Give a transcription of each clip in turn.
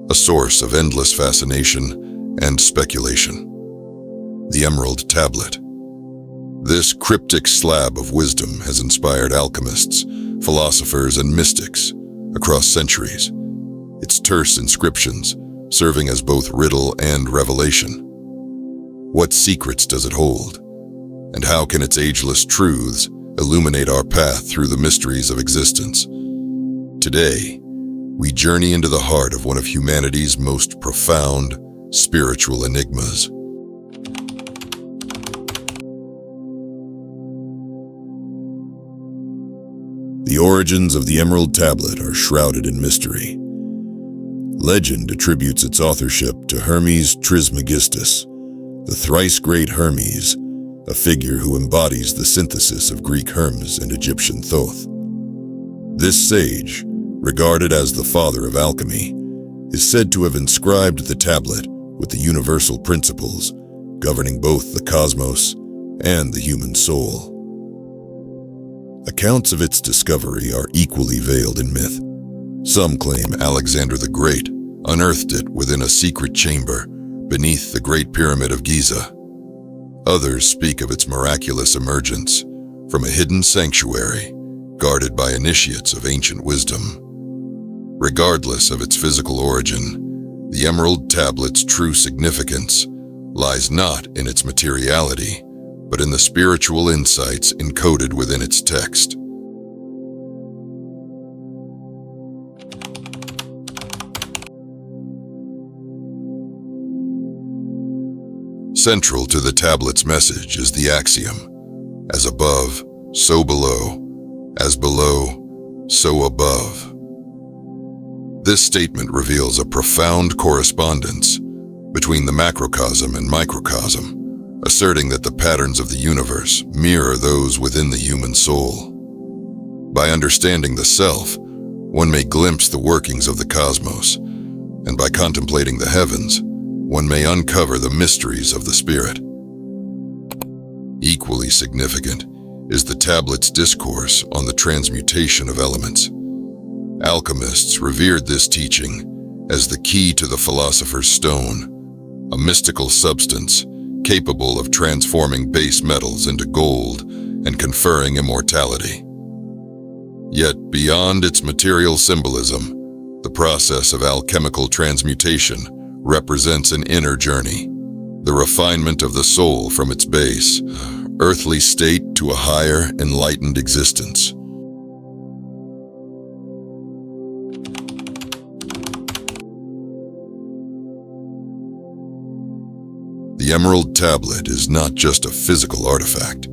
a source of endless fascination and speculation. The Emerald Tablet. This cryptic slab of wisdom has inspired alchemists, philosophers, and mystics across centuries, its terse inscriptions serving as both riddle and revelation. What secrets does it hold? And how can its ageless truths illuminate our path through the mysteries of existence? Today, we journey into the heart of one of humanity's most profound spiritual enigmas. The origins of the Emerald Tablet are shrouded in mystery. Legend attributes its authorship to Hermes Trismegistus, the thrice great Hermes, a figure who embodies the synthesis of Greek Hermes and Egyptian Thoth. This sage, regarded as the father of alchemy, is said to have inscribed the tablet with the universal principles governing both the cosmos and the human soul. Accounts of its discovery are equally veiled in myth. Some claim Alexander the Great unearthed it within a secret chamber beneath the Great Pyramid of Giza. Others speak of its miraculous emergence from a hidden sanctuary guarded by initiates of ancient wisdom. Regardless of its physical origin, the Emerald Tablet's true significance lies not in its materiality, but in the spiritual insights encoded within its text. Central to the tablet's message is the axiom, "As above, so below, as below, so above." This statement reveals a profound correspondence between the macrocosm and microcosm, asserting that the patterns of the universe mirror those within the human soul. By understanding the self, one may glimpse the workings of the cosmos, and by contemplating the heavens, one may uncover the mysteries of the spirit. Equally significant is the tablet's discourse on the transmutation of elements. Alchemists revered this teaching as the key to the philosopher's stone, a mystical substance capable of transforming base metals into gold and conferring immortality. Yet, beyond its material symbolism, the process of alchemical transmutation represents an inner journey, the refinement of the soul from its base, earthly state to a higher, enlightened existence. The Emerald Tablet is not just a physical artifact.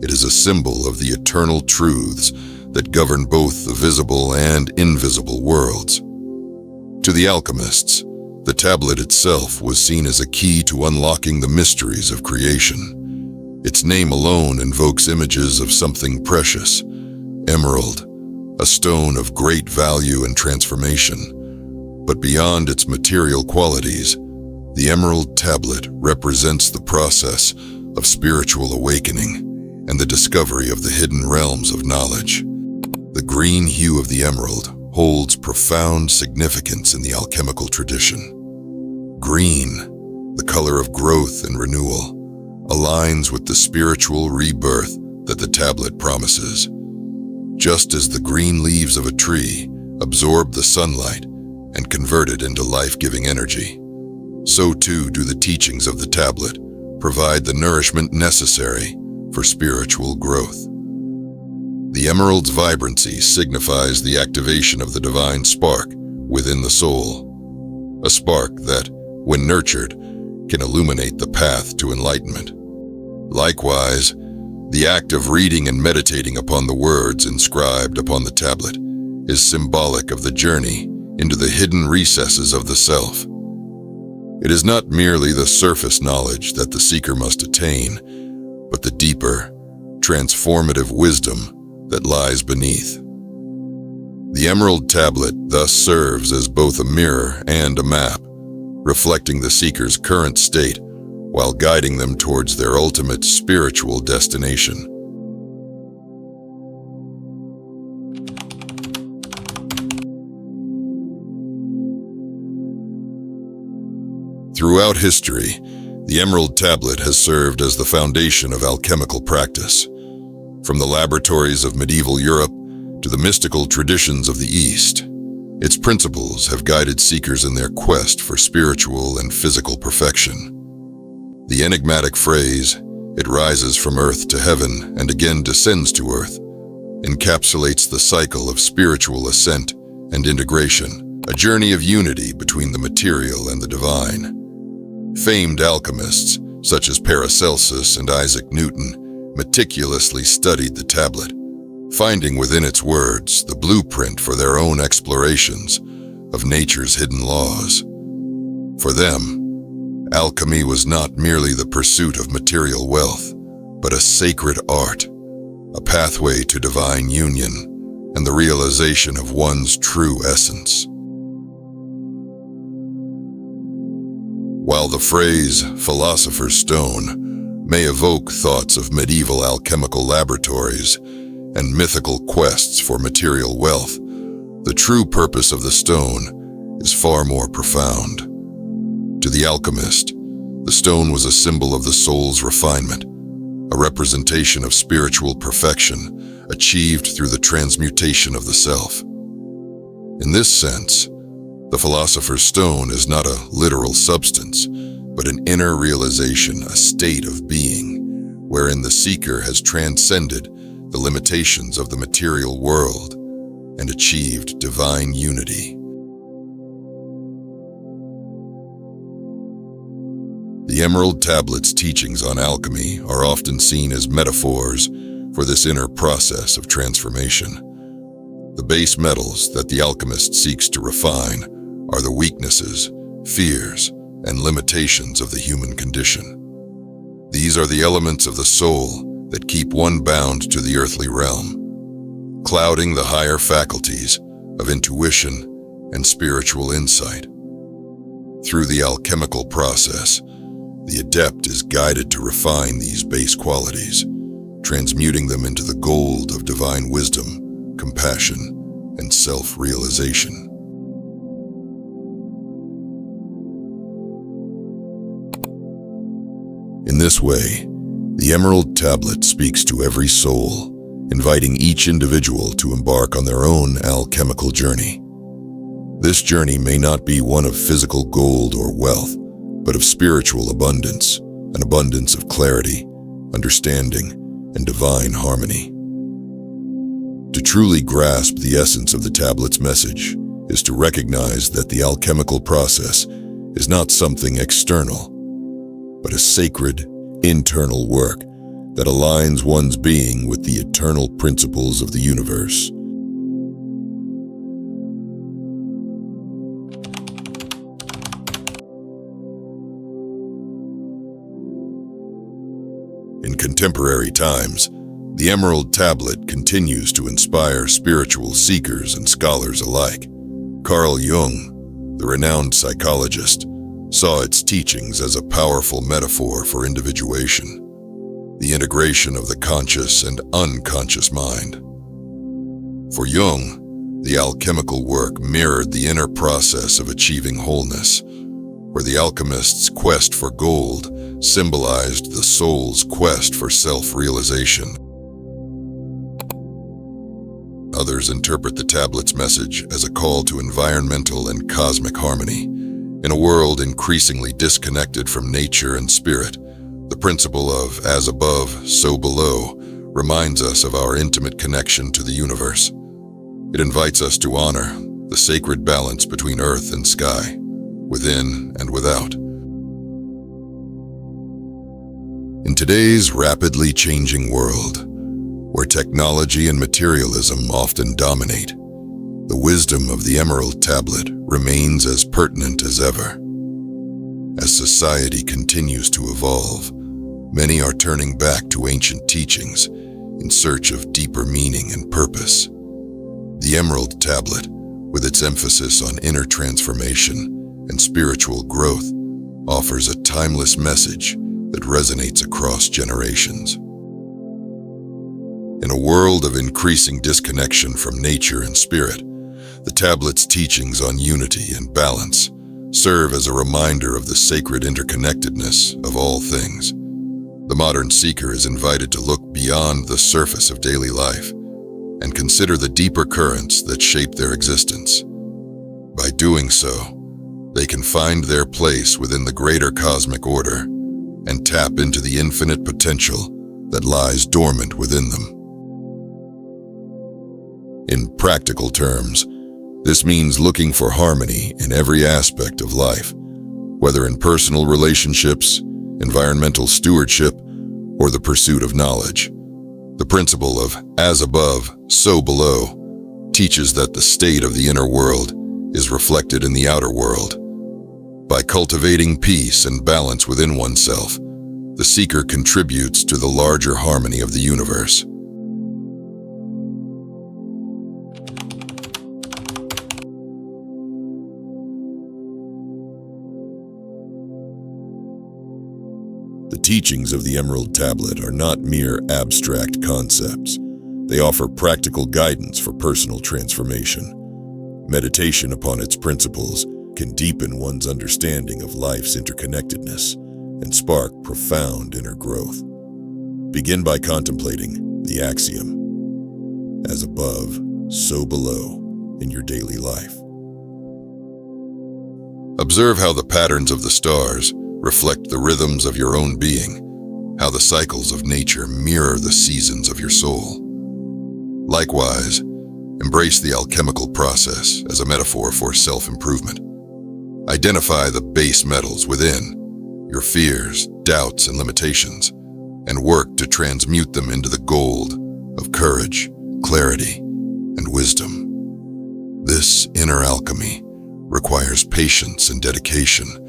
It is a symbol of the eternal truths that govern both the visible and invisible worlds. To the alchemists, the tablet itself was seen as a key to unlocking the mysteries of creation. Its name alone invokes images of something precious, emerald, a stone of great value and transformation. But beyond its material qualities, the Emerald Tablet represents the process of spiritual awakening and the discovery of the hidden realms of knowledge. The green hue of the emerald holds profound significance in the alchemical tradition. Green, the color of growth and renewal, aligns with the spiritual rebirth that the tablet promises. Just as the green leaves of a tree absorb the sunlight and convert it into life-giving energy, so too do the teachings of the tablet provide the nourishment necessary for spiritual growth. The emerald's vibrancy signifies the activation of the divine spark within the soul, a spark that, when nurtured, can illuminate the path to enlightenment. Likewise, the act of reading and meditating upon the words inscribed upon the tablet is symbolic of the journey into the hidden recesses of the self. It is not merely the surface knowledge that the seeker must attain, but the deeper, transformative wisdom that lies beneath. The Emerald Tablet thus serves as both a mirror and a map, reflecting the seeker's current state while guiding them towards their ultimate spiritual destination. Throughout history, the Emerald Tablet has served as the foundation of alchemical practice. From the laboratories of medieval Europe to the mystical traditions of the East, its principles have guided seekers in their quest for spiritual and physical perfection. The enigmatic phrase, "It rises from earth to heaven and again descends to earth," encapsulates the cycle of spiritual ascent and integration, a journey of unity between the material and the divine. Famed alchemists, such as Paracelsus and Isaac Newton, meticulously studied the tablet, finding within its words the blueprint for their own explorations of nature's hidden laws. For them, alchemy was not merely the pursuit of material wealth, but a sacred art, a pathway to divine union and the realization of one's true essence. While the phrase "philosopher's stone" may evoke thoughts of medieval alchemical laboratories and mythical quests for material wealth, the true purpose of the stone is far more profound. To the alchemist, the stone was a symbol of the soul's refinement, a representation of spiritual perfection achieved through the transmutation of the self. In this sense, the philosopher's stone is not a literal substance, but an inner realization, a state of being, wherein the seeker has transcended the limitations of the material world and achieved divine unity. The Emerald Tablet's teachings on alchemy are often seen as metaphors for this inner process of transformation. The base metals that the alchemist seeks to refine are the weaknesses, fears, and limitations of the human condition. These are the elements of the soul that keep one bound to the earthly realm, clouding the higher faculties of intuition and spiritual insight. Through the alchemical process, the adept is guided to refine these base qualities, transmuting them into the gold of divine wisdom, compassion, and self-realization. In this way, the Emerald Tablet speaks to every soul, inviting each individual to embark on their own alchemical journey. This journey may not be one of physical gold or wealth, but of spiritual abundance, an abundance of clarity, understanding, and divine harmony. To truly grasp the essence of the tablet's message is to recognize that the alchemical process is not something external, but a sacred, internal work that aligns one's being with the eternal principles of the universe. In contemporary times, the Emerald Tablet continues to inspire spiritual seekers and scholars alike. Carl Jung, the renowned psychologist, saw its teachings as a powerful metaphor for individuation, the integration of the conscious and unconscious mind. For Jung, the alchemical work mirrored the inner process of achieving wholeness, where the alchemist's quest for gold symbolized the soul's quest for self-realization. Others interpret the tablet's message as a call to environmental and cosmic harmony. In a world increasingly disconnected from nature and spirit, the principle of "as above, so below" reminds us of our intimate connection to the universe. It invites us to honor the sacred balance between earth and sky, within and without. In today's rapidly changing world, where technology and materialism often dominate, the wisdom of the Emerald Tablet remains as pertinent as ever. As society continues to evolve, many are turning back to ancient teachings in search of deeper meaning and purpose. The Emerald Tablet, with its emphasis on inner transformation and spiritual growth, offers a timeless message that resonates across generations. In a world of increasing disconnection from nature and spirit, the tablet's teachings on unity and balance serve as a reminder of the sacred interconnectedness of all things. The modern seeker is invited to look beyond the surface of daily life and consider the deeper currents that shape their existence. By doing so, they can find their place within the greater cosmic order and tap into the infinite potential that lies dormant within them. In practical terms, this means looking for harmony in every aspect of life, whether in personal relationships, environmental stewardship, or the pursuit of knowledge. The principle of as above, so below teaches that the state of the inner world is reflected in the outer world. By cultivating peace and balance within oneself, the seeker contributes to the larger harmony of the universe. The teachings of the Emerald Tablet are not mere abstract concepts. They offer practical guidance for personal transformation. Meditation upon its principles can deepen one's understanding of life's interconnectedness and spark profound inner growth. Begin by contemplating the axiom, as above, so below, in your daily life. Observe how the patterns of the stars reflect the rhythms of your own being, how the cycles of nature mirror the seasons of your soul. Likewise, embrace the alchemical process as a metaphor for self-improvement. Identify the base metals within, your fears, doubts, and limitations, and work to transmute them into the gold of courage, clarity, and wisdom. This inner alchemy requires patience and dedication,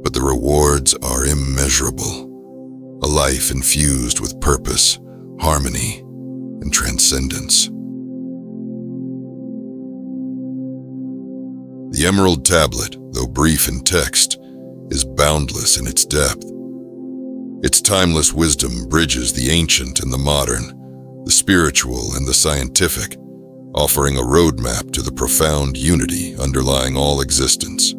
but the rewards are immeasurable. A life infused with purpose, harmony, and transcendence. The Emerald Tablet, though brief in text, is boundless in its depth. Its timeless wisdom bridges the ancient and the modern, the spiritual and the scientific, offering a roadmap to the profound unity underlying all existence.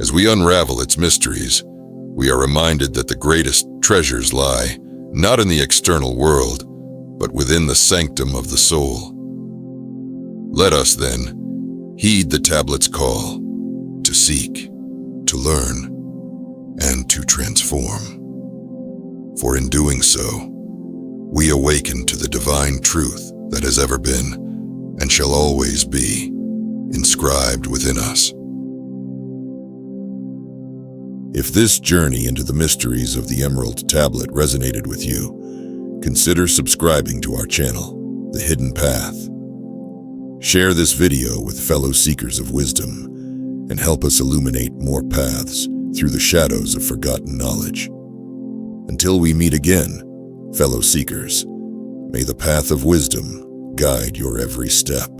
As we unravel its mysteries, we are reminded that the greatest treasures lie not in the external world, but within the sanctum of the soul. Let us, then, heed the tablet's call to seek, to learn, and to transform. For in doing so, we awaken to the divine truth that has ever been and shall always be inscribed within us. If this journey into the mysteries of the Emerald Tablet resonated with you, consider subscribing to our channel, The Hidden Path. Share this video with fellow seekers of wisdom and help us illuminate more paths through the shadows of forgotten knowledge. Until we meet again, fellow seekers, may the path of wisdom guide your every step.